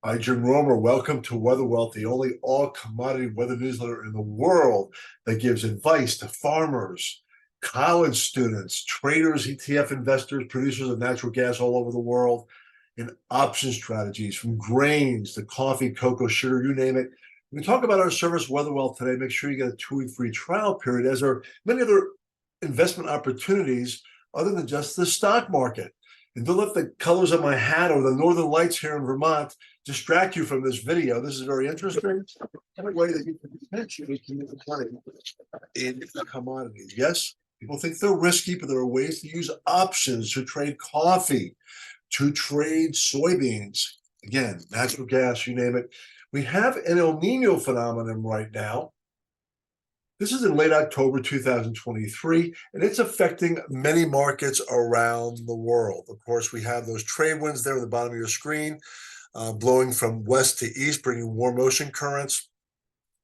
Hi, Jim Romer. Welcome to Weather Wealth, the only all-commodity weather newsletter in the world that gives advice to farmers, college students, traders, ETF investors, producers of natural gas all over the world, and option strategies from grains to coffee, cocoa, sugar, you name it. We talk about our service, Weather Wealth, today. Make sure you get a 2-week free trial period, as are many other investment opportunities other than just the stock market. And don't let the colors of my hat or the northern lights here in Vermont distract you from this video. This is very interesting. Every way that you can potentially make money in commodities. Yes, people think they're risky, but there are ways to use options to trade coffee, to trade soybeans. Again, natural gas, you name it. We have an El Nino phenomenon right now. This is in late October 2023, and it's affecting many markets around the world. Of course, we have those trade winds there at the bottom of your screen, blowing from west to east, bringing warm ocean currents.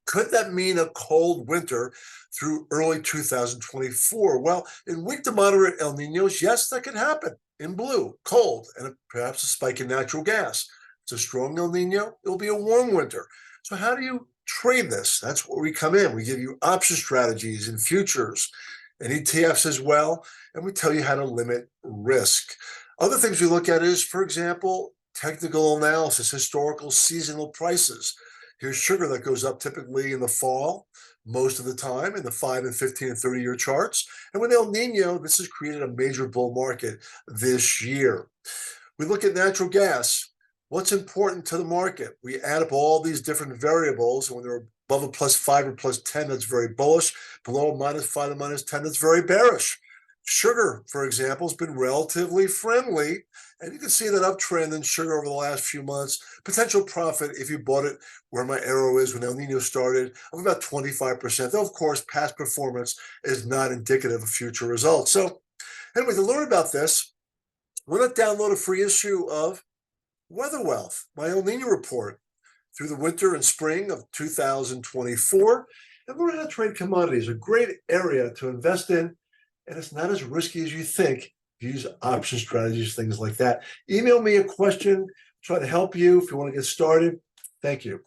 Could that mean a cold winter through early 2024? Well, in weak to moderate El Ninos, yes, that could happen. In blue, cold, and perhaps a spike in natural gas. It's a strong El Nino. It'll be a warm winter. So how do you trade this? That's where we come in. We give you option strategies and futures and ETFs as well, and we tell you how to limit risk. Other things we look at is, for example, technical analysis, historical seasonal prices. Here's sugar that goes up typically in the fall, most of the time in the 5 and 15 and 30-year charts. And with El Nino, this has created a major bull market this year. We look at natural gas. What's important to the market? We add up all these different variables. When they're above a +5 or +10, that's very bullish. Below a -5 to -10, that's very bearish. Sugar, for example, has been relatively friendly, and you can see that uptrend in sugar over the last few months. Potential profit, if you bought it where my arrow is when El Nino started, of about 25%. Though, of course, past performance is not indicative of future results. So anyway, to learn about this, why not download a free issue of Weather Wealth, my El Nino report through the winter and spring of 2024, and learn how to trade commodities. A great area to invest in, and it's not as risky as you think. Use option strategies, things like that. Email me a question, try to help you if you want to get started. Thank you.